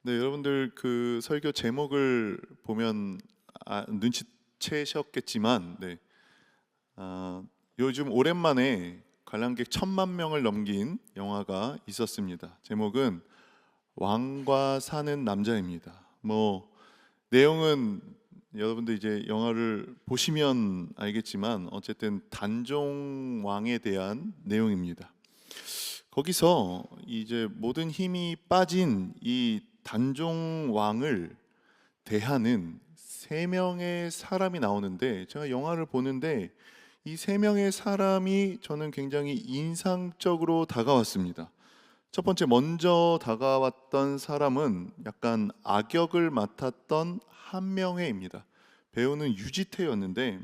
네, 여러분들 그 설교 제목을 보면 눈치채셨겠지만, 요즘 오랜만에 관람객 1,000만 명을 넘긴 영화가 있었습니다. 제목은 왕과 사는 남자입니다. 내용은 여러분들 이제 영화를 보시면 알겠지만 어쨌든 단종 왕에 대한 내용입니다. 거기서 이제 모든 힘이 빠진 이 단종 왕을 대하는 세 명의 사람이 나오는데, 제가 영화를 보는데 이 세 명의 사람이 저는 굉장히 인상적으로 다가왔습니다. 첫 번째 먼저 다가왔던 사람은 약간 악역을 맡았던 한명회입니다. 배우는 유지태였는데,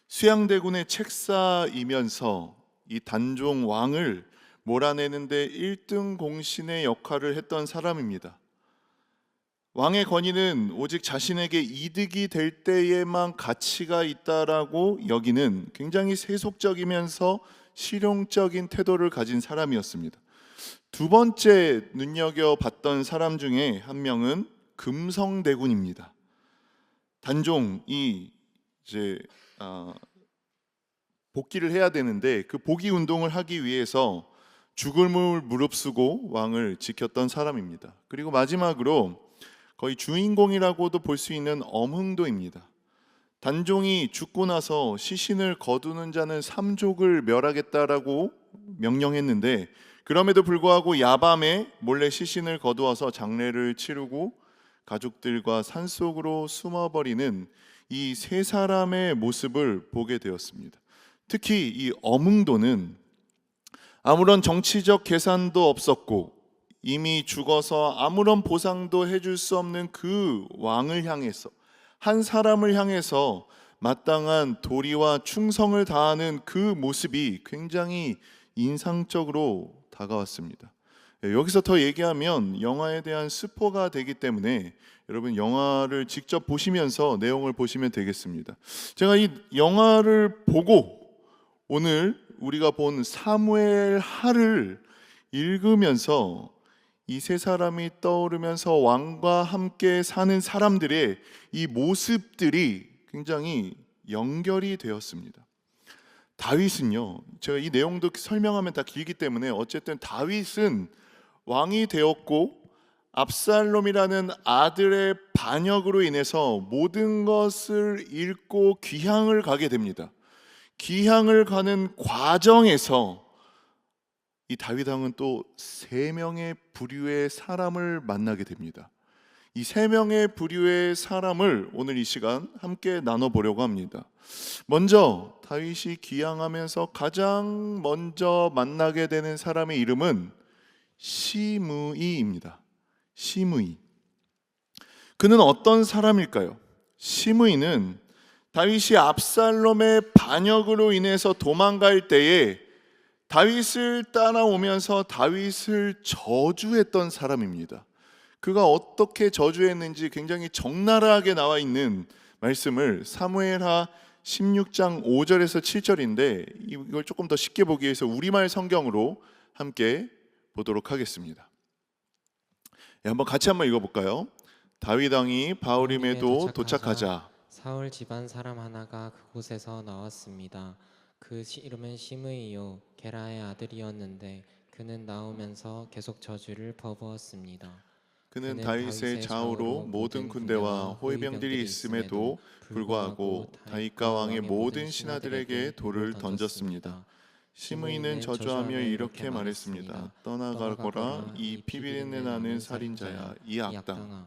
수양대군의 책사이면서 이 단종 왕을 몰아내는데 1등 공신의 역할을 했던 사람입니다. 왕의 권위는 오직 자신에게 이득이 될 때에만 가치가 있다라고 여기는 굉장히 세속적이면서 실용적인 태도를 가진 사람이었습니다. 두 번째 눈여겨봤던 사람 중에 한 명은 금성대군입니다. 단종이 이제 복귀를 해야 되는데 그 복귀 운동을 하기 위해서 죽음을 무릅쓰고 왕을 지켰던 사람입니다. 그리고 마지막으로 거의 주인공이라고도 볼 수 있는 엄흥도입니다. 단종이 죽고 나서 시신을 거두는 자는 삼족을 멸하겠다라고 명령했는데, 그럼에도 불구하고 야밤에 몰래 시신을 거두어서 장례를 치르고 가족들과 산속으로 숨어버리는 이 세 사람의 모습을 보게 되었습니다. 특히 이 엄흥도는 아무런 정치적 계산도 없었고 이미 죽어서 아무런 보상도 해줄 수 없는 그 왕을 향해서, 한 사람을 향해서 마땅한 도리와 충성을 다하는 그 모습이 굉장히 인상적으로 다가왔습니다. 여기서 더 얘기하면 영화에 대한 스포가 되기 때문에 여러분 영화를 직접 보시면서 내용을 보시면 되겠습니다. 제가 이 영화를 보고 오늘 우리가 본 사무엘 하를 읽으면서 이 세 사람이 떠오르면서 왕과 함께 사는 사람들의 이 모습들이 굉장히 연결이 되었습니다. 다윗은요, 제가 이 내용도 설명하면 다 길기 때문에 어쨌든 다윗은 왕이 되었고 압살롬이라는 아들의 반역으로 인해서 모든 것을 잃고 귀향을 가게 됩니다. 귀향을 가는 과정에서 이 다윗 왕은 또 세 명의 부류의 사람을 만나게 됩니다. 이 세 명의 부류의 사람을 오늘 이 시간 함께 나눠보려고 합니다. 먼저 다윗이 귀향하면서 가장 먼저 만나게 되는 사람의 이름은 시므이입니다. 시므이. 그는 어떤 사람일까요? 시므이는 다윗이 압살롬의 반역으로 인해서 도망갈 때에 다윗을 따라오면서 다윗을 저주했던 사람입니다. 그가 어떻게 저주했는지 굉장히 적나라하게 나와 있는 말씀을 사무엘하 16장 5절에서 7절인데, 이걸 조금 더 쉽게 보기 위해서 우리말 성경으로 함께 보도록 하겠습니다. 한번 같이 한번 읽어볼까요? 다윗 왕이 바후림에도 도착하자 사울 집안 사람 하나가 그곳에서 나왔습니다. 그 이름은 시므이요 게라의 아들이었는데 그는 나오면서 계속 저주를 퍼부었습니다. 그는 다윗의 좌우로 모든 군대와 호위병들이 있음에도 불구하고 다윗과 왕의 모든 신하들에게 돌을 던졌습니다. 시므이는 저주하며 이렇게 말했습니다. 떠나가거라 이 피비린내 나는 살인자야, 이 악당.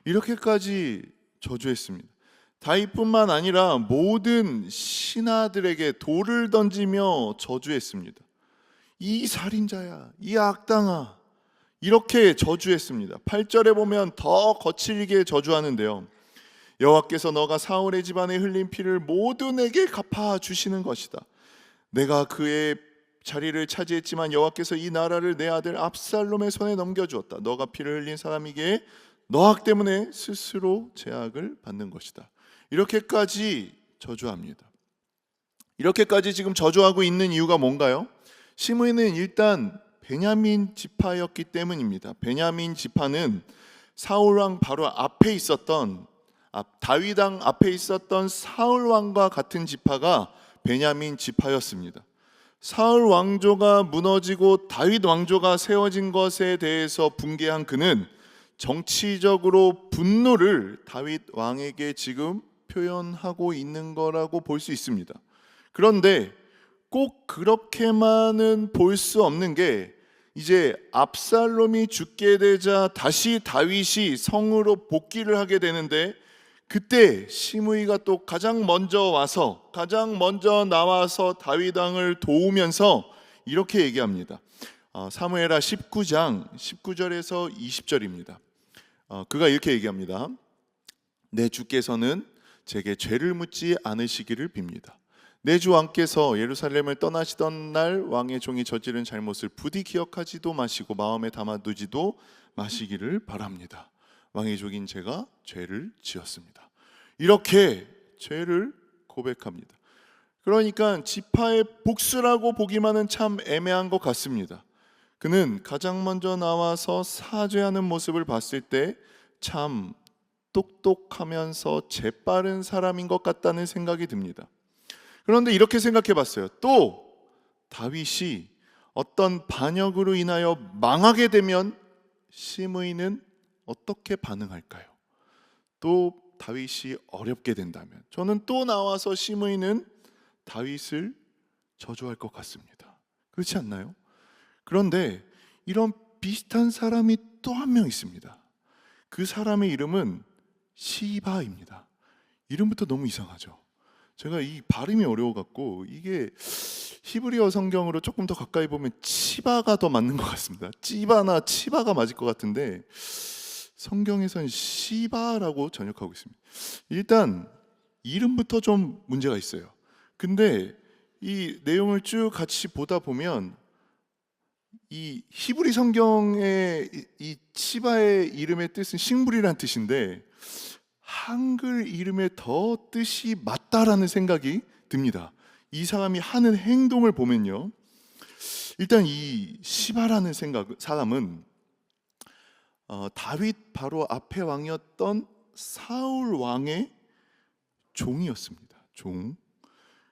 이렇게까지 저주했습니다. 다윗뿐만 아니라 모든 신하들에게 돌을 던지며 저주했습니다. 이 살인자야, 이 악당아, 이렇게 저주했습니다. 8절에 보면 더 거칠게 저주하는데요. 여호와께서 너가 사울의 집안에 흘린 피를 모두 내게 갚아 주시는 것이다. 내가 그의 자리를 차지했지만 여호와께서 이 나라를 내 아들 압살롬의 손에 넘겨주었다. 너가 피를 흘린 사람에게 너 악 때문에 스스로 죄악을 받는 것이다. 이렇게까지 저주합니다. 이렇게까지 지금 저주하고 있는 이유가 뭔가요? 시므이는 일단 베냐민 지파였기 때문입니다. 베냐민 지파는 사울 왕 바로 앞에 있었던 다윗 왕 앞에 있었던 사울 왕과 같은 지파가 베냐민 지파였습니다. 사울 왕조가 무너지고 다윗 왕조가 세워진 것에 대해서 분개한 그는 정치적으로 분노를 다윗 왕에게 지금 표현하고 있는 거라고 볼 수 있습니다. 그런데 꼭 그렇게만은 볼 수 없는 게, 이제 압살롬이 죽게 되자 다시 다윗이 성으로 복귀를 하게 되는데, 그때 시므이가 또 가장 먼저 나와서 다윗 왕을 도우면서 이렇게 얘기합니다. 사무엘하 19장 19절에서 20절입니다. 그가 이렇게 얘기합니다. 내 주께서는 제게 죄를 묻지 않으시기를 빕니다. 내 주 왕께서 예루살렘을 떠나시던 날 왕의 종이 저지른 잘못을 부디 기억하지도 마시고 마음에 담아두지도 마시기를 바랍니다. 왕의 종인 제가 죄를 지었습니다. 이렇게 죄를 고백합니다. 그러니까 지파의 복수라고 보기만은 참 애매한 것 같습니다. 그는 가장 먼저 나와서 사죄하는 모습을 봤을 때 참 똑똑하면서 재빠른 사람인 것 같다는 생각이 듭니다. 그런데 이렇게 생각해 봤어요. 또 다윗이 어떤 반역으로 인하여 망하게 되면 시므이는 어떻게 반응할까요? 또 다윗이 어렵게 된다면 저는 또 나와서 시므이는 다윗을 저주할 것 같습니다. 그렇지 않나요? 그런데 이런 비슷한 사람이 또 한 명 있습니다. 그 사람의 이름은 시바입니다. 이름부터 너무 이상하죠. 제가 이 발음이 어려워갖고 이게 히브리어 성경으로 조금 더 가까이 보면 치바가 더 맞는 것 같습니다. 찌바나 치바가 맞을 것 같은데 성경에서는 시바라고 전역하고 있습니다. 일단 이름부터 좀 문제가 있어요. 근데 이 내용을 쭉 같이 보다 보면 이 히브리 성경의 이 치바의 이름의 뜻은 식물이란 뜻인데 한글 이름의 더 뜻이 맞다라는 생각이 듭니다. 이 사람이 하는 행동을 보면요, 일단 이 시바라는 사람은 다윗 바로 앞에 왕이었던 사울 왕의 종이었습니다. 종.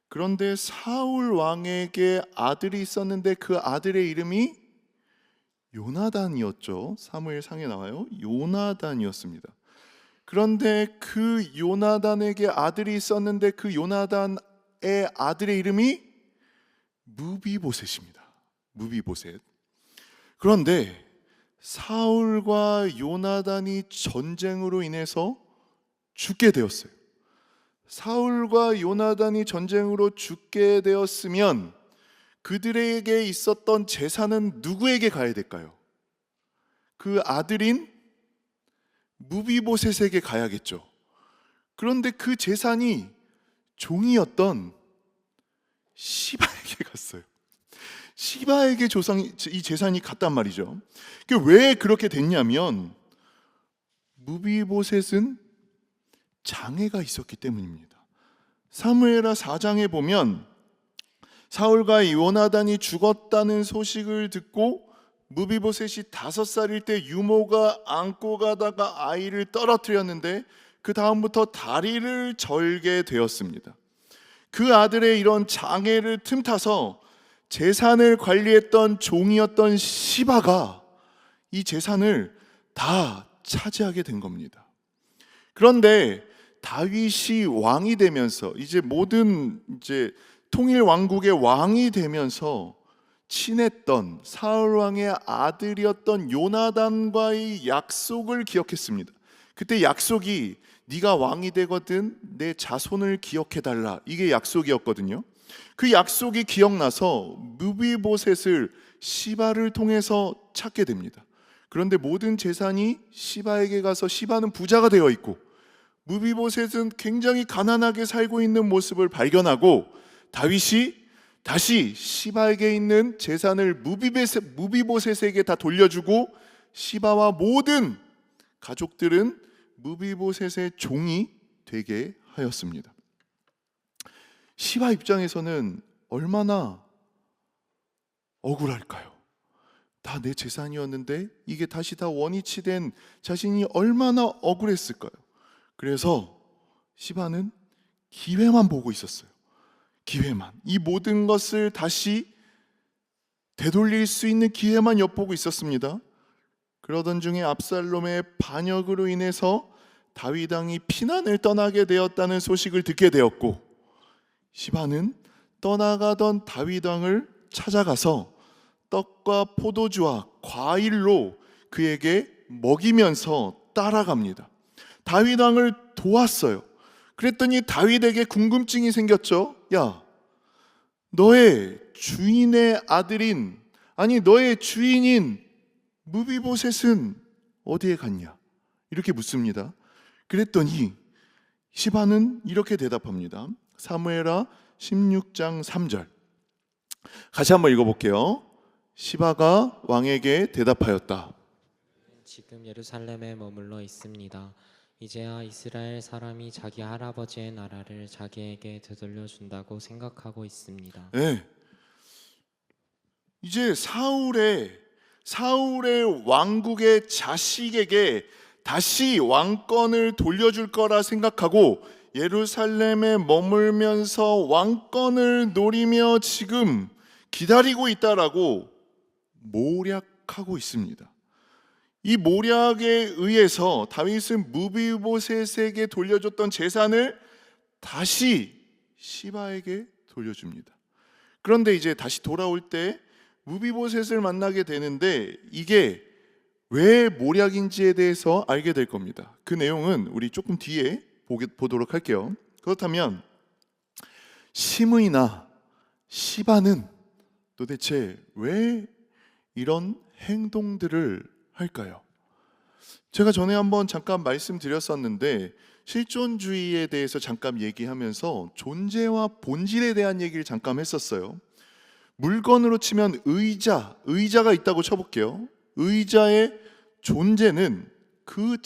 그런데 사울 왕에게 아들이 있었는데 그 아들의 이름이 요나단이었죠. 사무엘상에 나와요. 요나단이었습니다. 그런데 그 요나단에게 아들이 있었는데 그 요나단의 아들의 이름이 무비보셋입니다. 무비보셋. 그런데 사울과 요나단이 전쟁으로 인해서 죽게 되었어요. 사울과 요나단이 전쟁으로 죽게 되었으면 그들에게 있었던 재산은 누구에게 가야 될까요? 그 아들인 무비보셋에게 가야겠죠. 그런데 그 재산이 종이었던 시바에게 갔어요. 시바에게 이 재산이 갔단 말이죠. 왜 그렇게 됐냐면 무비보셋은 장애가 있었기 때문입니다. 사무엘하 4장에 보면 사울과 요나단이 죽었다는 소식을 듣고 무비보셋이 5살일 때 유모가 안고 가다가 아이를 떨어뜨렸는데 그 다음부터 다리를 절게 되었습니다. 그 아들의 이런 장애를 틈타서 재산을 관리했던 종이었던 시바가 이 재산을 다 차지하게 된 겁니다. 그런데 다윗이 왕이 되면서 모든 통일 왕국의 왕이 되면서 친했던 사울 왕의 아들이었던 요나단과의 약속을 기억했습니다. 그때 약속이 네가 왕이 되거든 내 자손을 기억해달라, 이게 약속이었거든요. 그 약속이 기억나서 무비보셋을 시바를 통해서 찾게 됩니다. 그런데 모든 재산이 시바에게 가서 시바는 부자가 되어 있고 무비보셋은 굉장히 가난하게 살고 있는 모습을 발견하고 다윗이 다시 시바에게 있는 재산을 무비보셋에게 다 돌려주고 시바와 모든 가족들은 무비보셋의 종이 되게 하였습니다. 시바 입장에서는 얼마나 억울할까요? 다 내 재산이었는데 이게 다시 다 원위치 된 자신이 얼마나 억울했을까요? 그래서 시바는 기회만 보고 있었어요. 기회만. 이 모든 것을 다시 되돌릴 수 있는 기회만 엿보고 있었습니다. 그러던 중에 압살롬의 반역으로 인해서 다윗 왕이 피난을 떠나게 되었다는 소식을 듣게 되었고, 시바는 떠나가던 다윗 왕을 찾아가서 떡과 포도주와 과일로 그에게 먹이면서 따라갑니다. 다윗 왕을 도왔어요. 그랬더니 다윗에게 궁금증이 생겼죠. 야, 너의 주인의 아들인, 아니 너의 주인인 무비보셋은 어디에 갔냐? 이렇게 묻습니다. 그랬더니 시바는 이렇게 대답합니다. 사무엘하 16장 3절. 같이 한번 읽어볼게요. 시바가 왕에게 대답하였다. 지금 예루살렘에 머물러 있습니다. 이제야 이스라엘 사람이 자기 할아버지의 나라를 자기에게 되돌려 준다고 생각하고 있습니다. 네. 이제 사울의 왕국의 자식에게 다시 왕권을 돌려줄 거라 생각하고 예루살렘에 머물면서 왕권을 노리며 지금 기다리고 있다라고 모략하고 있습니다. 이 모략에 의해서 다윗은 무비보셋에게 돌려줬던 재산을 다시 시바에게 돌려줍니다. 그런데 이제 다시 돌아올 때 무비보셋을 만나게 되는데 이게 왜 모략인지에 대해서 알게 될 겁니다. 그 내용은 우리 조금 뒤에 보도록 할게요. 그렇다면 시므이나 시바는 도대체 왜 이런 행동들을 할까요? 제가 전에 한번 잠깐 말씀드렸었는데 실존주의에 대해서 잠깐 얘기하면서 존재와 본질에 대한 얘기를 잠깐 했었어요. 물건으로 치면 의자가 있다고 쳐볼게요. 의자의 존재는 그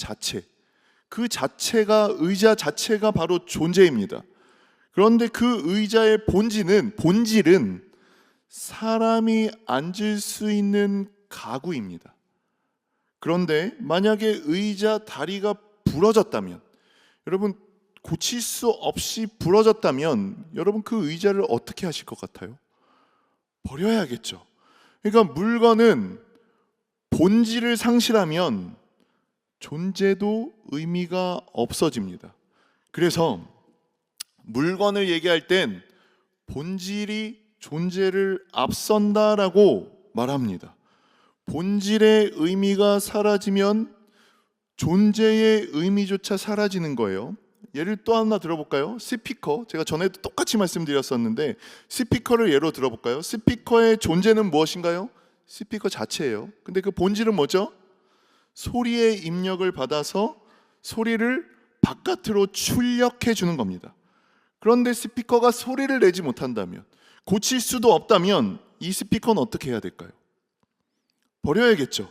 자체가 의자 자체가 바로 존재입니다. 그런데 그 의자의 본질은 사람이 앉을 수 있는 가구입니다. 그런데 만약에 의자 다리가 부러졌다면, 여러분 고칠 수 없이 부러졌다면 여러분 그 의자를 어떻게 하실 것 같아요? 버려야겠죠. 그러니까 물건은 본질을 상실하면 존재도 의미가 없어집니다. 그래서 물건을 얘기할 땐 본질이 존재를 앞선다라고 말합니다. 본질의 의미가 사라지면 존재의 의미조차 사라지는 거예요. 예를 또 하나 들어볼까요? 스피커. 제가 전에도 똑같이 말씀드렸었는데 스피커를 예로 들어볼까요? 스피커의 존재는 무엇인가요? 스피커 자체예요. 근데 그 본질은 뭐죠? 소리의 입력을 받아서 소리를 바깥으로 출력해 주는 겁니다. 그런데 스피커가 소리를 내지 못한다면, 고칠 수도 없다면 이 스피커는 어떻게 해야 될까요? 버려야겠죠.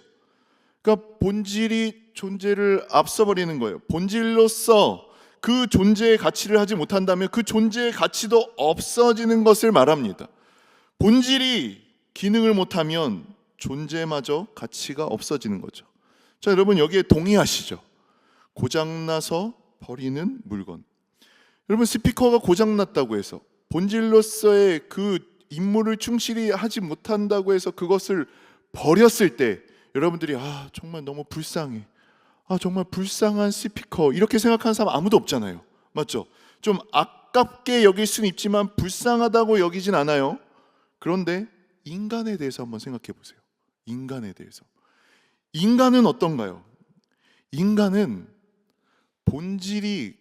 그러니까 본질이 존재를 앞서버리는 거예요. 본질로서 그 존재의 가치를 하지 못한다면 그 존재의 가치도 없어지는 것을 말합니다. 본질이 기능을 못하면 존재마저 가치가 없어지는 거죠. 자, 여러분 여기에 동의하시죠? 고장나서 버리는 물건. 여러분 스피커가 고장났다고 해서 본질로서의 그 임무를 충실히 하지 못한다고 해서 그것을 버렸을 때 여러분들이 정말 너무 불쌍해, 정말 불쌍한 스피커, 이렇게 생각하는 사람 아무도 없잖아요. 맞죠? 좀 아깝게 여길 수는 있지만 불쌍하다고 여기진 않아요. 그런데 인간에 대해서 한번 생각해 보세요. 인간에 대해서. 인간은 어떤가요? 인간은 본질이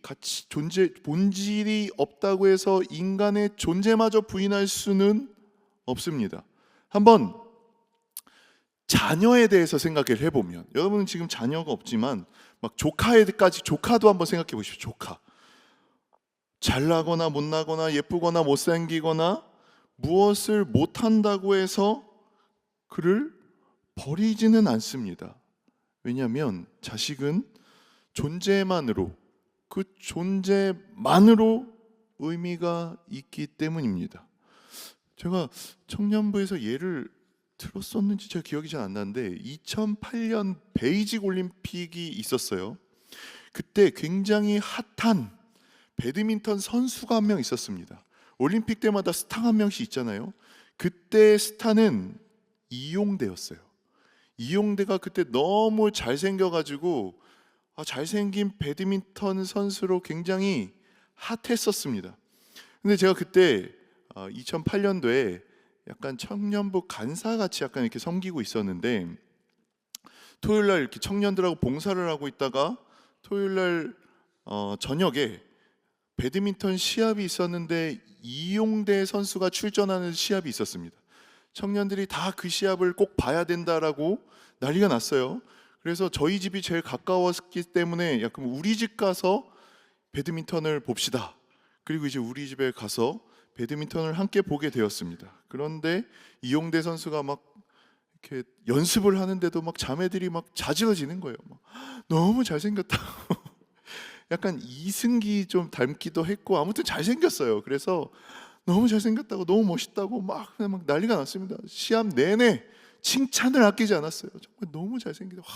없다고 해서 인간의 존재마저 부인할 수는 없습니다. 한번 자녀에 대해서 생각을 해보면, 여러분은 지금 자녀가 없지만 막 조카도 한번 생각해 보십시오. 조카. 잘나거나 못나거나 예쁘거나 못생기거나 무엇을 못한다고 해서 그를 버리지는 않습니다. 왜냐하면 자식은 그 존재만으로 의미가 있기 때문입니다. 제가 청년부에서 예를 들었었는지 제가 기억이 잘 안 나는데 2008년 베이직 올림픽이 있었어요. 그때 굉장히 핫한 배드민턴 선수가 한 명 있었습니다. 올림픽 때마다 스타 한 명씩 있잖아요. 그때 스타는 이용대였어요. 이용대가 그때 너무 잘생겨가지고 잘생긴 배드민턴 선수로 굉장히 핫했었습니다. 근데 제가 그때 2008년도에 약간 청년부 간사같이 약간 이렇게 섬기고 있었는데, 토요일날 이렇게 청년들하고 봉사를 하고 있다가 토요일날 저녁에 배드민턴 시합이 있었는데 이용대 선수가 출전하는 시합이 있었습니다. 청년들이 다 그 시합을 꼭 봐야 된다라고 난리가 났어요. 그래서 저희 집이 제일 가까웠기 때문에 약간 우리 집 가서 배드민턴을 봅시다. 그리고 이제 우리 집에 가서 배드민턴을 함께 보게 되었습니다. 그런데 이용대 선수가 막 이렇게 연습을 하는데도 막 자매들이 막 자지러지는 거예요. 막 너무 잘생겼다고. 약간 이승기 좀 닮기도 했고 아무튼 잘생겼어요. 그래서 너무 잘생겼다고, 너무 멋있다고 막 그냥 막 난리가 났습니다. 시합 내내 칭찬을 아끼지 않았어요. 정말 너무 잘생기다. 와,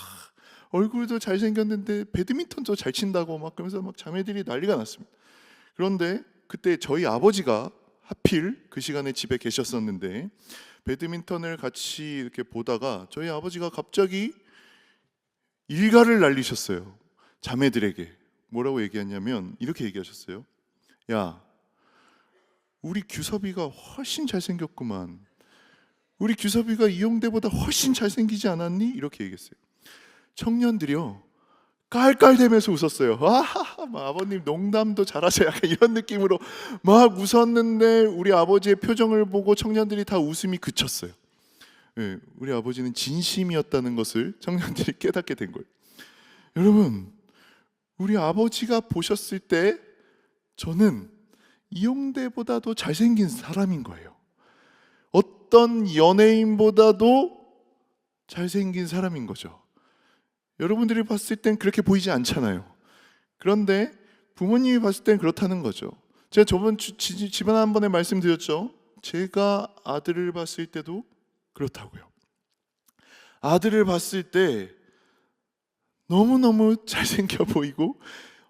얼굴도 잘생겼는데 배드민턴도 잘 친다고 막 그러면서 막 자매들이 난리가 났습니다. 그런데 그때 저희 아버지가 하필 그 시간에 집에 계셨었는데 배드민턴을 같이 이렇게 보다가 저희 아버지가 갑자기 일가를 날리셨어요. 자매들에게 뭐라고 얘기했냐면 이렇게 얘기하셨어요. 야, 우리 규섭이가 훨씬 잘생겼구만. 우리 규섭이가 이용대보다 훨씬 잘생기지 않았니? 이렇게 얘기했어요. 청년들이요 깔깔대면서 웃었어요. 아버님 농담도 잘하세요. 약간 이런 느낌으로 막 웃었는데 우리 아버지의 표정을 보고 청년들이 다 웃음이 그쳤어요. 네, 우리 아버지는 진심이었다는 것을 청년들이 깨닫게 된 거예요. 여러분, 우리 아버지가 보셨을 때 저는 이용대보다도 잘생긴 사람인 거예요. 어떤 연예인보다도 잘생긴 사람인 거죠. 여러분들이 봤을 땐 그렇게 보이지 않잖아요. 그런데 부모님이 봤을 땐 그렇다는 거죠. 제가 지난 한 번에 말씀드렸죠. 제가 아들을 봤을 때도 그렇다고요. 아들을 봤을 때 너무너무 잘생겨 보이고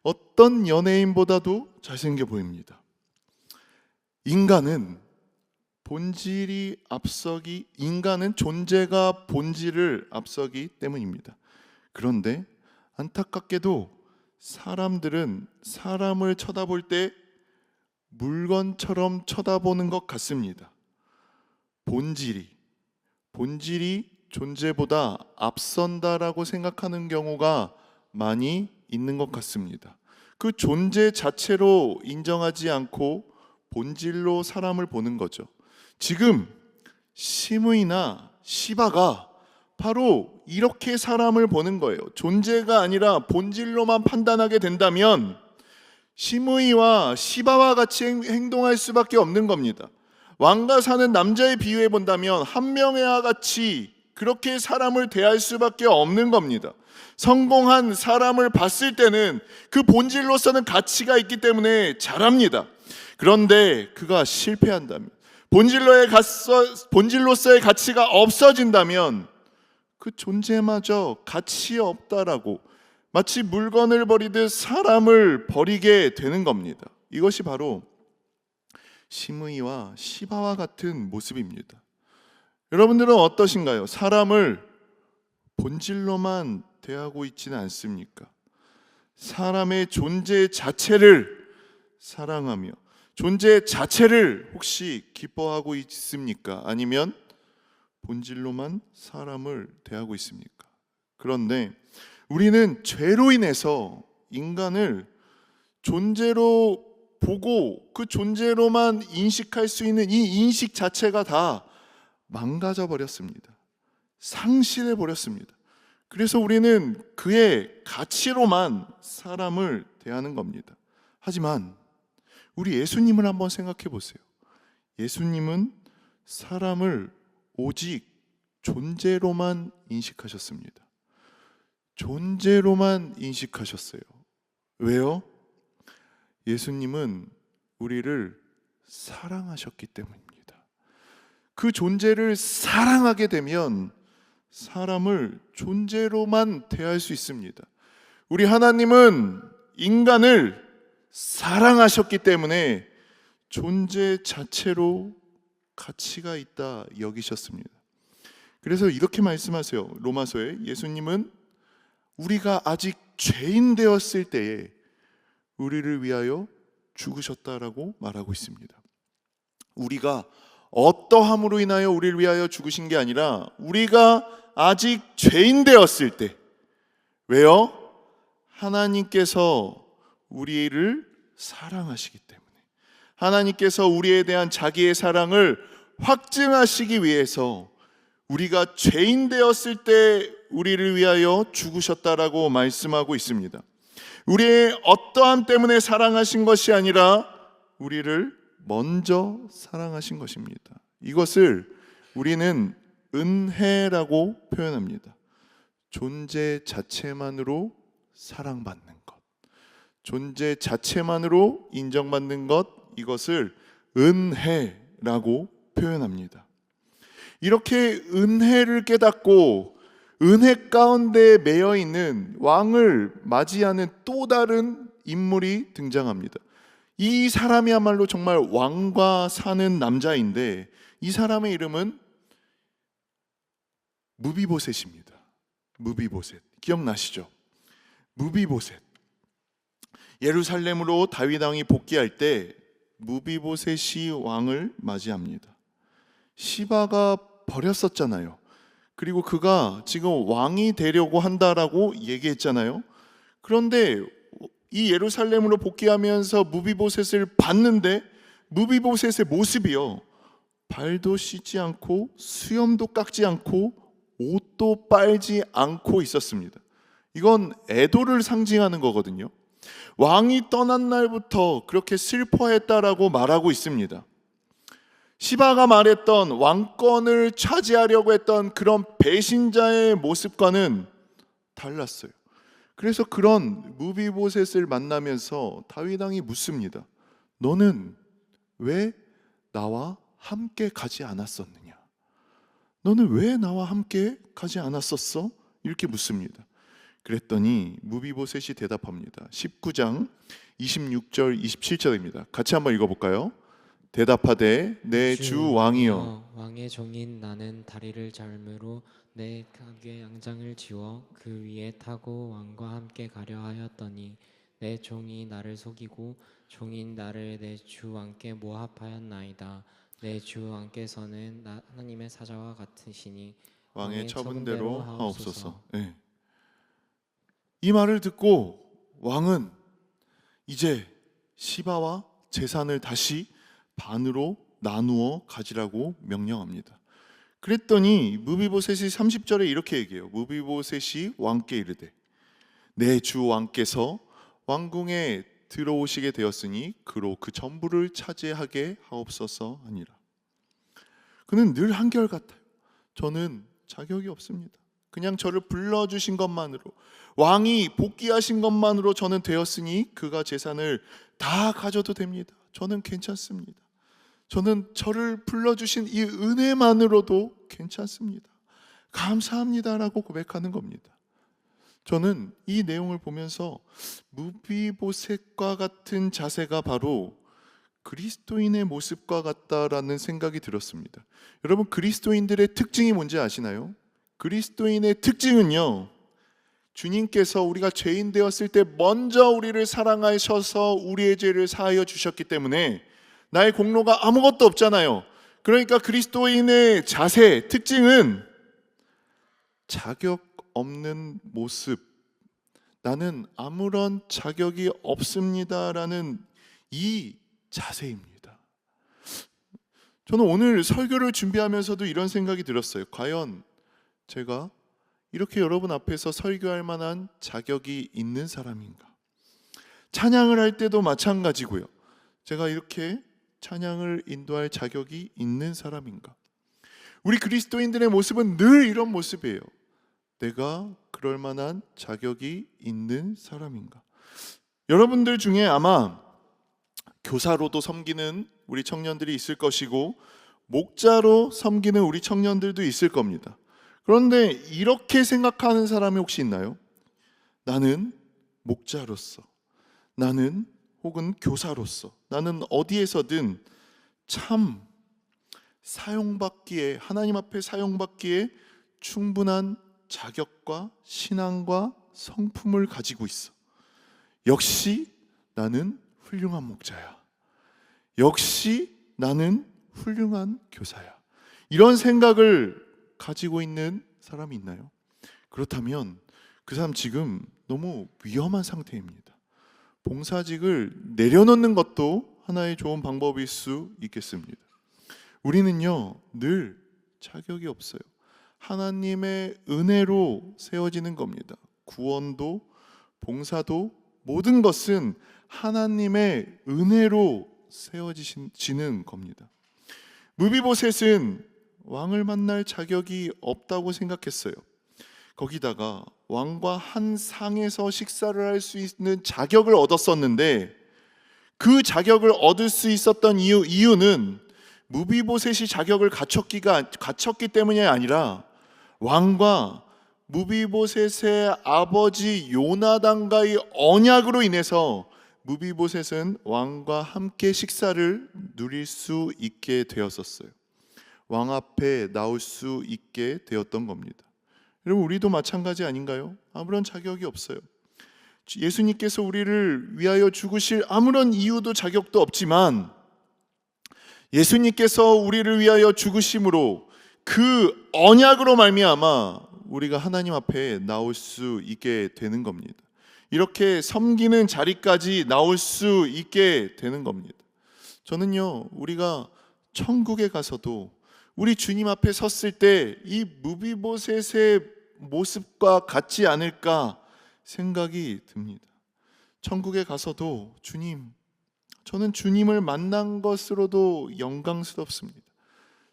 어떤 연예인보다도 잘생겨 보입니다. 인간은 존재가 본질을 앞서기 때문입니다. 그런데 안타깝게도 사람들은 사람을 쳐다볼 때 물건처럼 쳐다보는 것 같습니다. 본질이 존재보다 앞선다라고 생각하는 경우가 많이 있는 것 같습니다. 그 존재 자체로 인정하지 않고 본질로 사람을 보는 거죠. 지금 시므이나 시바가 바로 이렇게 사람을 보는 거예요. 존재가 아니라 본질로만 판단하게 된다면 시므이와 시바와 같이 행동할 수밖에 없는 겁니다. 왕과 사는 남자에 비유해 본다면 한 명과 같이 그렇게 사람을 대할 수밖에 없는 겁니다. 성공한 사람을 봤을 때는 그 본질로서는 가치가 있기 때문에 잘합니다. 그런데 그가 실패한다면, 본질로서의 가치가 없어진다면 그 존재마저 가치 없다라고 마치 물건을 버리듯 사람을 버리게 되는 겁니다. 이것이 바로 시므이와 시바와 같은 모습입니다. 여러분들은 어떠신가요? 사람을 본질로만 대하고 있지는 않습니까? 사람의 존재 자체를 사랑하며 존재 자체를 혹시 기뻐하고 있습니까? 아니면 본질로만 사람을 대하고 있습니까? 그런데 우리는 죄로 인해서 인간을 존재로 보고 그 존재로만 인식할 수 있는 이 인식 자체가 다 망가져 버렸습니다. 상실해 버렸습니다. 그래서 우리는 그의 가치로만 사람을 대하는 겁니다. 하지만 우리 예수님을 한번 생각해 보세요. 예수님은 사람을 오직 존재로만 인식하셨습니다. 존재로만 인식하셨어요. 왜요? 예수님은 우리를 사랑하셨기 때문입니다. 그 존재를 사랑하게 되면 사람을 존재로만 대할 수 있습니다. 우리 하나님은 인간을 사랑하셨기 때문에 존재 자체로 가치가 있다 여기셨습니다. 그래서 이렇게 말씀하세요. 로마서에 예수님은 우리가 아직 죄인 되었을 때에 우리를 위하여 죽으셨다라고 말하고 있습니다. 우리가 어떠함으로 인하여 우리를 위하여 죽으신 게 아니라 우리가 아직 죄인 되었을 때. 왜요? 하나님께서 우리를 사랑하시기 때문에, 하나님께서 우리에 대한 자기의 사랑을 확증하시기 위해서 우리가 죄인 되었을 때 우리를 위하여 죽으셨다라고 말씀하고 있습니다. 우리의 어떠함 때문에 사랑하신 것이 아니라 우리를 먼저 사랑하신 것입니다. 이것을 우리는 은혜라고 표현합니다. 존재 자체만으로 사랑받는 것, 존재 자체만으로 인정받는 것, 이것을 은혜라고 표현합니다. 이렇게 은혜를 깨닫고 은혜 가운데 매여 있는 왕을 맞이하는 또 다른 인물이 등장합니다. 이 사람이야말로 정말 왕과 사는 남자인데 이 사람의 이름은 무비보셋입니다. 무비보셋, 기억나시죠? 무비보셋. 예루살렘으로 다윗 왕이 복귀할 때 무비보셋이 왕을 맞이합니다. 시바가 버렸었잖아요. 그리고 그가 지금 왕이 되려고 한다라고 얘기했잖아요. 그런데 이 예루살렘으로 복귀하면서 무비보셋을 봤는데 무비보셋의 모습이요, 발도 씻지 않고 수염도 깎지 않고 옷도 빨지 않고 있었습니다. 이건 애도를 상징하는 거거든요. 왕이 떠난 날부터 그렇게 슬퍼했다라고 말하고 있습니다. 시바가 말했던 왕권을 차지하려고 했던 그런 배신자의 모습과는 달랐어요. 그래서 그런 무비보셋을 만나면서 다윗 왕이 묻습니다. 너는 왜 나와 함께 가지 않았었느냐? 너는 왜 나와 함께 가지 않았었어? 이렇게 묻습니다. 그랬더니 무비보셋이 대답합니다. 19장 26절 27절입니다. 같이 한번 읽어볼까요? 대답하되 내 주 왕이여, 왕의 종인 나는 다리를 잘므로 내 가게 양장을 지워 그 위에 타고 왕과 함께 가려 하였더니 내 종이 나를 속이고 종인 나를 내 주 왕께 모합하였나이다. 내 주 왕께서는 하나님의 사자와 같으시니 왕의 처분대로 하옵소서. 네. 이 말을 듣고 왕은 이제 시바와 재산을 다시 반으로 나누어 가지라고 명령합니다. 그랬더니 무비보셋이 30절에 이렇게 얘기해요. 무비보셋이 왕께 이르되 내 주 왕께서 왕궁에 들어오시게 되었으니 그로 그 전부를 차지하게 하옵소서 하니라. 그는 늘 한결같아요. 저는 자격이 없습니다. 그냥 저를 불러주신 것만으로, 왕이 복귀하신 것만으로 저는 되었으니 그가 재산을 다 가져도 됩니다. 저는 괜찮습니다. 저는 저를 불러주신 이 은혜만으로도 괜찮습니다. 감사합니다라고 고백하는 겁니다. 저는 이 내용을 보면서 무비보셋과 같은 자세가 바로 그리스도인의 모습과 같다라는 생각이 들었습니다. 여러분, 그리스도인들의 특징이 뭔지 아시나요? 그리스도인의 특징은요, 주님께서 우리가 죄인 되었을 때 먼저 우리를 사랑하셔서 우리의 죄를 사하여 주셨기 때문에 나의 공로가 아무것도 없잖아요. 그러니까 그리스도인의 자세, 특징은 자격 없는 모습, 나는 아무런 자격이 없습니다라는 이 자세입니다. 저는 오늘 설교를 준비하면서도 이런 생각이 들었어요. 과연 제가 이렇게 여러분 앞에서 설교할 만한 자격이 있는 사람인가? 찬양을 할 때도 마찬가지고요. 제가 이렇게 찬양을 인도할 자격이 있는 사람인가? 우리 그리스도인들의 모습은 늘 이런 모습이에요. 내가 그럴 만한 자격이 있는 사람인가? 여러분들 중에 아마 교사로도 섬기는 우리 청년들이 있을 것이고, 목자로 섬기는 우리 청년들도 있을 겁니다. 그런데 이렇게 생각하는 사람이 혹시 있나요? 나는 목자로서, 나는 혹은 교사로서, 나는 어디에서든 참 사용받기에, 하나님 앞에 사용받기에 충분한 자격과 신앙과 성품을 가지고 있어. 역시 나는 훌륭한 목자야. 역시 나는 훌륭한 교사야. 이런 생각을 가지고 있는 사람이 있나요? 그렇다면 그 사람 지금 너무 위험한 상태입니다. 봉사직을 내려놓는 것도 하나의 좋은 방법일 수 있겠습니다. 우리는요, 늘 자격이 없어요. 하나님의 은혜로 세워지는 겁니다. 구원도, 봉사도, 모든 것은 하나님의 은혜로 세워지는 겁니다. 무비보셋은 왕을 만날 자격이 없다고 생각했어요. 거기다가 왕과 한 상에서 식사를 할 수 있는 자격을 얻었었는데, 그 자격을 얻을 수 있었던 이유는 무비보셋이 자격을 갖췄기 때문이 아니라 왕과 무비보셋의 아버지 요나단과의 언약으로 인해서 무비보셋은 왕과 함께 식사를 누릴 수 있게 되었었어요. 왕 앞에 나올 수 있게 되었던 겁니다. 여러분, 우리도 마찬가지 아닌가요? 아무런 자격이 없어요. 예수님께서 우리를 위하여 죽으실 아무런 이유도 자격도 없지만, 예수님께서 우리를 위하여 죽으심으로 그 언약으로 말미암아 우리가 하나님 앞에 나올 수 있게 되는 겁니다. 이렇게 섬기는 자리까지 나올 수 있게 되는 겁니다. 저는요, 우리가 천국에 가서도 우리 주님 앞에 섰을 때 이 무비보셋의 모습과 같지 않을까 생각이 듭니다. 천국에 가서도 주님, 저는 주님을 만난 것으로도 영광스럽습니다.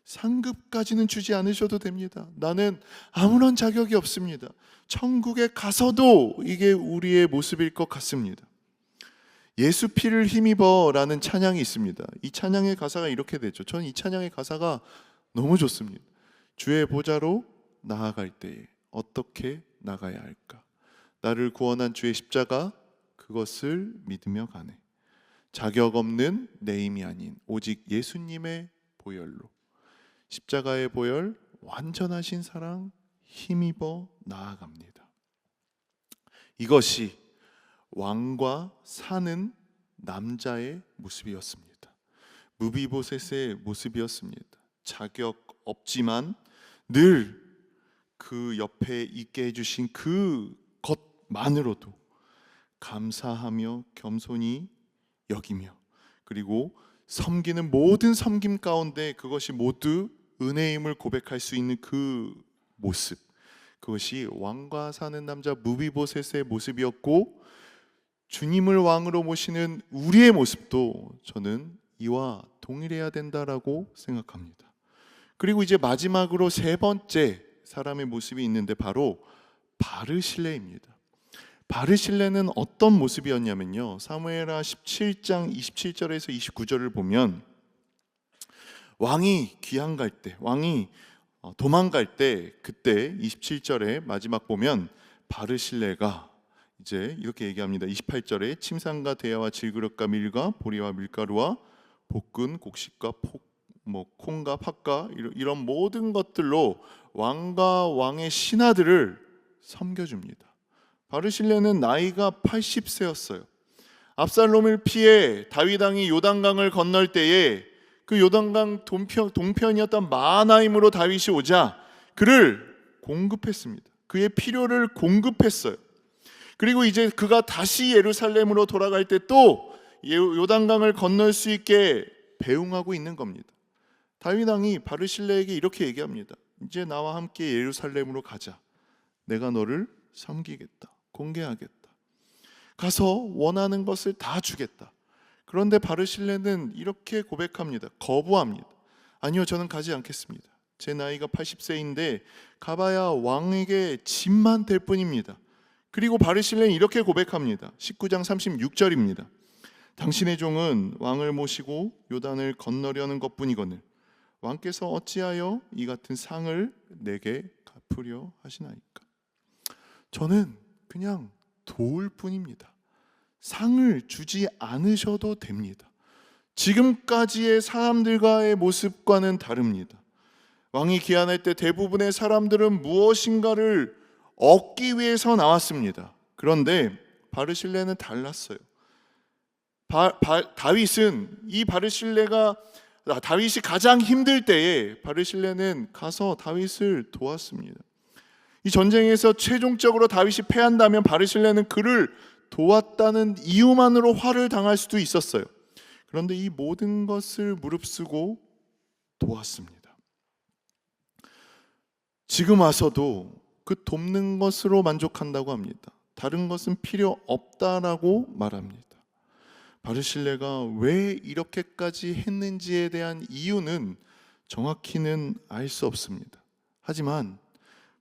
상급까지는 주지 않으셔도 됩니다. 나는 아무런 자격이 없습니다. 천국에 가서도 이게 우리의 모습일 것 같습니다. 예수 피를 힘입어라는 찬양이 있습니다. 이 찬양의 가사가 이렇게 되죠. 저는 이 찬양의 가사가 너무 좋습니다. 주의 보좌로 나아갈 때에 어떻게 나가야 할까? 나를 구원한 주의 십자가, 그것을 믿으며 가네. 자격 없는 내 힘이 아닌 오직 예수님의 보혈로, 십자가의 보혈, 완전하신 사랑 힘입어 나아갑니다. 이것이 왕과 사는 남자의 모습이었습니다. 무비보셋의 모습이었습니다. 자격 없지만 늘 그 옆에 있게 해주신 그 것만으로도 감사하며 겸손히 여기며, 그리고 섬기는 모든 섬김 가운데 그것이 모두 은혜임을 고백할 수 있는 그 모습, 그것이 왕과 사는 남자 무비보셋의 모습이었고, 주님을 왕으로 모시는 우리의 모습도 저는 이와 동일해야 된다라고 생각합니다. 그리고 이제 마지막으로 세 번째 사람의 모습이 있는데 바로 바르실레입니다. 바르실레는 어떤 모습이었냐면요, 사무엘하 17장 27절에서 29절을 보면 왕이 귀양 갈 때, 왕이 도망갈 때, 그때 27절에 마지막 보면 바르실레가 이제 이렇게 얘기합니다. 28절에 침상과 대야와 질그릇과 밀과 보리와 밀가루와 볶은 곡식과 콩과 팥과 이런 모든 것들로 왕과 왕의 신하들을 섬겨줍니다. 바르실레는 나이가 80세였어요. 압살롬을 피해 다윗 왕이 요단강을 건널 때에 그 요단강 동편이었던 마하나임으로 다윗이 오자 그를 공급했습니다. 그의 필요를 공급했어요. 그리고 이제 그가 다시 예루살렘으로 돌아갈 때 또 요단강을 건널 수 있게 배웅하고 있는 겁니다. 다윗 왕이 바르실레에게 이렇게 얘기합니다. 이제 나와 함께 예루살렘으로 가자. 내가 너를 섬기겠다. 공개하겠다. 가서 원하는 것을 다 주겠다. 그런데 바르실레는 이렇게 고백합니다. 거부합니다. 아니요, 저는 가지 않겠습니다. 제 나이가 80세인데 가봐야 왕에게 짐만 될 뿐입니다. 그리고 바르실레는 이렇게 고백합니다. 19장 36절입니다. 당신의 종은 왕을 모시고 요단을 건너려는 것뿐이거늘 왕께서 어찌하여 이 같은 상을 내게 갚으려 하시나이까? 저는 그냥 도울 뿐입니다. 상을 주지 않으셔도 됩니다. 지금까지의 사람들과의 모습과는 다릅니다. 왕이 기한할 때 대부분의 사람들은 무엇인가를 얻기 위해서 나왔습니다. 그런데 바르실레는 달랐어요. 다윗이 가장 힘들 때에 바르실레는 가서 다윗을 도왔습니다. 이 전쟁에서 최종적으로 다윗이 패한다면 바르실레는 그를 도왔다는 이유만으로 화를 당할 수도 있었어요. 그런데 이 모든 것을 무릅쓰고 도왔습니다. 지금 와서도 그 돕는 것으로 만족한다고 합니다. 다른 것은 필요 없다라고 말합니다. 바르실레가 왜 이렇게까지 했는지에 대한 이유는 정확히는 알 수 없습니다. 하지만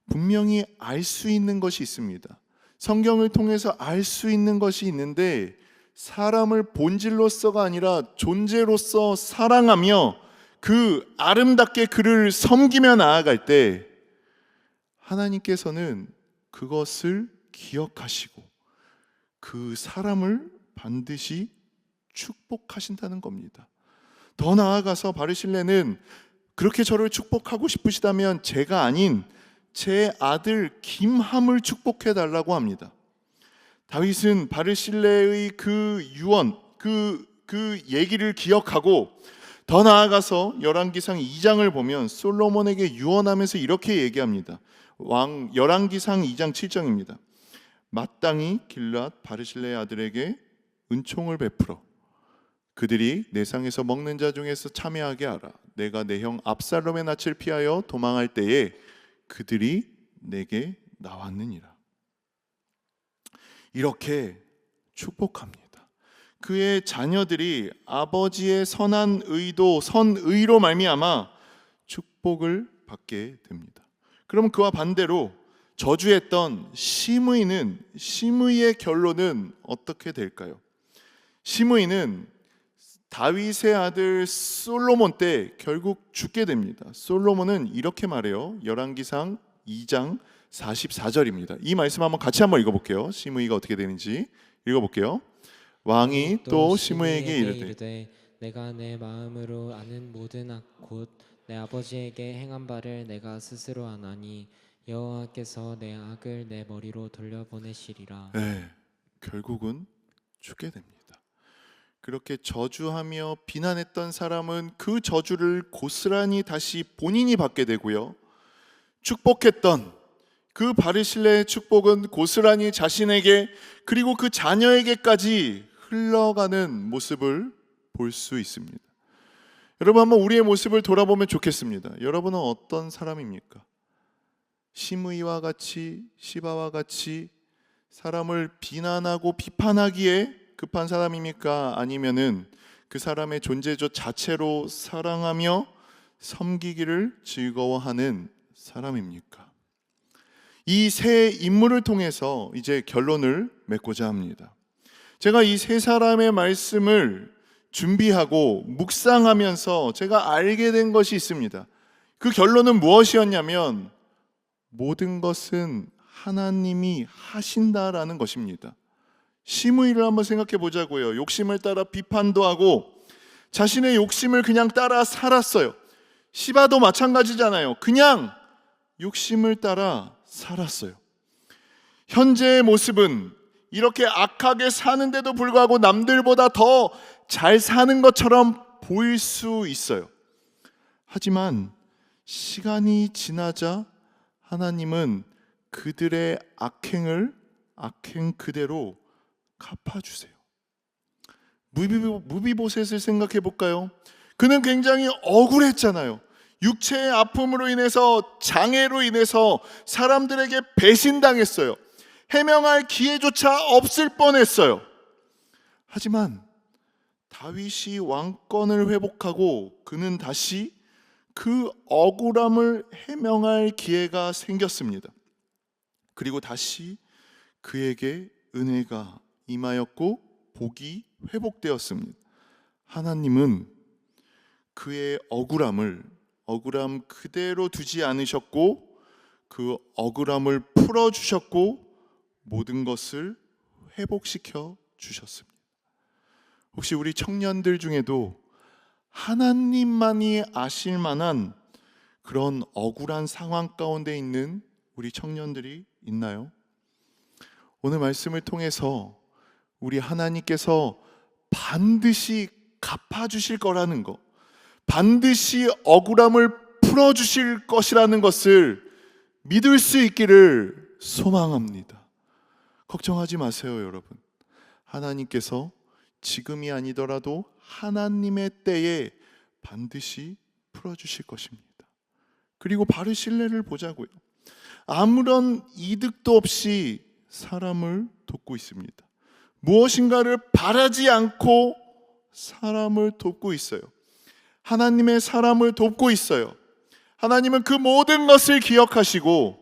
분명히 알 수 있는 것이 있습니다. 성경을 통해서 알 수 있는 것이 있는데, 사람을 본질로서가 아니라 존재로서 사랑하며 그 아름답게 그를 섬기며 나아갈 때 하나님께서는 그것을 기억하시고 그 사람을 반드시 축복하신다는 겁니다. 더 나아가서 바르실레는 그렇게 저를 축복하고 싶으시다면 제가 아닌 제 아들 김함을 축복해 달라고 합니다. 다윗은 바르실레의 그 유언, 그 얘기를 기억하고 더 나아가서 열왕기상 2장을 보면 솔로몬에게 유언하면서 이렇게 얘기합니다. 열왕기상 2장 7절입니다. 마땅히 길앗 바르실레의 아들에게 은총을 베풀어 그들이 내 상에서 먹는 자 중에서 참여하게 하라. 내가 내 형 압살롬의 낯을 피하여 도망할 때에 그들이 내게 나왔느니라. 이렇게 축복합니다. 그의 자녀들이 아버지의 선한 의도, 선의로 말미암아 축복을 받게 됩니다. 그럼 그와 반대로 저주했던 시므이의 결론은 어떻게 될까요? 시므이는 다윗의 아들 솔로몬 때 결국 죽게 됩니다. 솔로몬은 이렇게 말해요. 열왕기상 2장 44절입니다. 이 말씀 같이 한번 읽어볼게요. 시므이가 어떻게 되는지 읽어볼게요. 왕이 또 시므이에게 이르되 내가 내 마음으로 아는 모든 악 곧 내 아버지에게 행한 바를 내가 스스로 아나니 여호와께서 내 악을 내 머리로 돌려보내시리라. 네, 결국은 죽게 됩니다. 그렇게 저주하며 비난했던 사람은 그 저주를 고스란히 다시 본인이 받게 되고요, 축복했던 그 바르실레의 축복은 고스란히 자신에게 그리고 그 자녀에게까지 흘러가는 모습을 볼 수 있습니다. 여러분, 한번 우리의 모습을 돌아보면 좋겠습니다. 여러분은 어떤 사람입니까? 시므이와 같이, 시바와 같이 사람을 비난하고 비판하기에 급한 사람입니까? 아니면은 그 사람의 존재조 자체로 사랑하며 섬기기를 즐거워하는 사람입니까? 이 세 인물을 통해서 이제 결론을 맺고자 합니다. 제가 이 세 사람의 말씀을 준비하고 묵상하면서 제가 알게 된 것이 있습니다. 그 결론은 무엇이었냐면 모든 것은 하나님이 하신다라는 것입니다. 시므이를 한번 생각해 보자고요. 욕심을 따라 비판도 하고 자신의 욕심을 그냥 따라 살았어요. 시바도 마찬가지잖아요. 그냥 욕심을 따라 살았어요. 현재의 모습은 이렇게 악하게 사는데도 불구하고 남들보다 더 잘 사는 것처럼 보일 수 있어요. 하지만 시간이 지나자 하나님은 그들의 악행 그대로 갚아주세요. 무비보셋을 생각해 볼까요? 그는 굉장히 억울했잖아요. 육체의 아픔으로 인해서, 장애로 인해서 사람들에게 배신당했어요. 해명할 기회조차 없을 뻔했어요. 하지만 다윗이 왕권을 회복하고 그는 다시 그 억울함을 해명할 기회가 생겼습니다. 그리고 다시 그에게 은혜가 임하였고 복이 회복되었습니다. 하나님은 그의 억울함을 억울함 그대로 두지 않으셨고 그 억울함을 풀어주셨고 모든 것을 회복시켜 주셨습니다. 혹시 우리 청년들 중에도 하나님만이 아실 만한 그런 억울한 상황 가운데 있는 우리 청년들이 있나요? 오늘 말씀을 통해서 우리 하나님께서 반드시 갚아주실 거라는 거, 반드시 억울함을 풀어주실 것이라는 것을 믿을 수 있기를 소망합니다. 걱정하지 마세요, 여러분. 하나님께서 지금이 아니더라도 하나님의 때에 반드시 풀어주실 것입니다. 그리고 바로 신뢰를 보자고요. 아무런 이득도 없이 사람을 돕고 있습니다. 무엇인가를 바라지 않고 사람을 돕고 있어요. 하나님의 사람을 돕고 있어요. 하나님은 그 모든 것을 기억하시고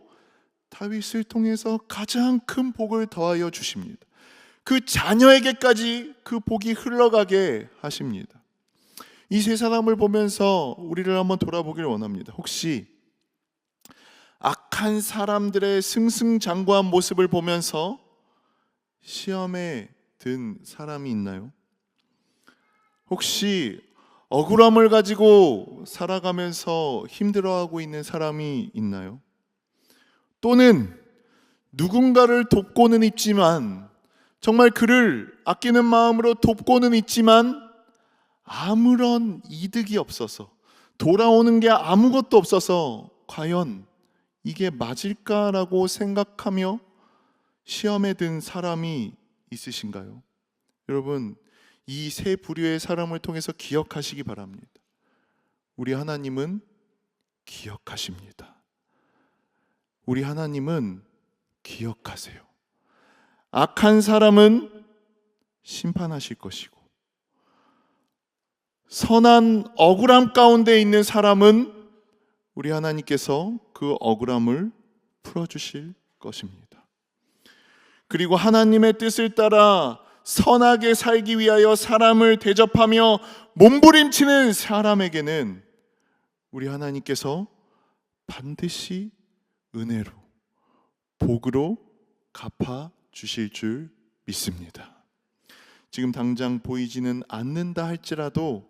다윗을 통해서 가장 큰 복을 더하여 주십니다. 그 자녀에게까지 그 복이 흘러가게 하십니다. 이 세 사람을 보면서 우리를 한번 돌아보길 원합니다. 혹시 악한 사람들의 승승장구한 모습을 보면서 시험에 든 사람이 있나요? 혹시 억울함을 가지고 살아가면서 힘들어하고 있는 사람이 있나요? 또는 누군가를 돕고는 있지만, 정말 그를 아끼는 마음으로 돕고는 있지만 아무런 이득이 없어서, 돌아오는 게 아무것도 없어서 과연 이게 맞을까라고 생각하며 시험에 든 사람이 있으신가요? 여러분, 이 세 부류의 사람을 통해서 기억하시기 바랍니다. 우리 하나님은 기억하십니다. 우리 하나님은 기억하세요. 악한 사람은 심판하실 것이고, 선한 억울함 가운데 있는 사람은 우리 하나님께서 그 억울함을 풀어주실 것입니다. 그리고 하나님의 뜻을 따라 선하게 살기 위하여 사람을 대접하며 몸부림치는 사람에게는 우리 하나님께서 반드시 은혜로, 복으로 갚아 주실 줄 믿습니다. 지금 당장 보이지는 않는다 할지라도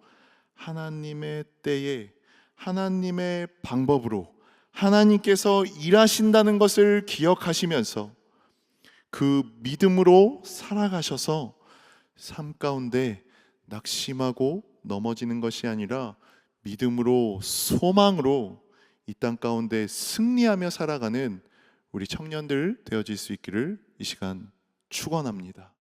하나님의 때에 하나님의 방법으로 하나님께서 일하신다는 것을 기억하시면서 그 믿음으로 살아가셔서 삶 가운데 낙심하고 넘어지는 것이 아니라 믿음으로, 소망으로 이 땅 가운데 승리하며 살아가는 우리 청년들 되어질 수 있기를 이 시간 축원합니다.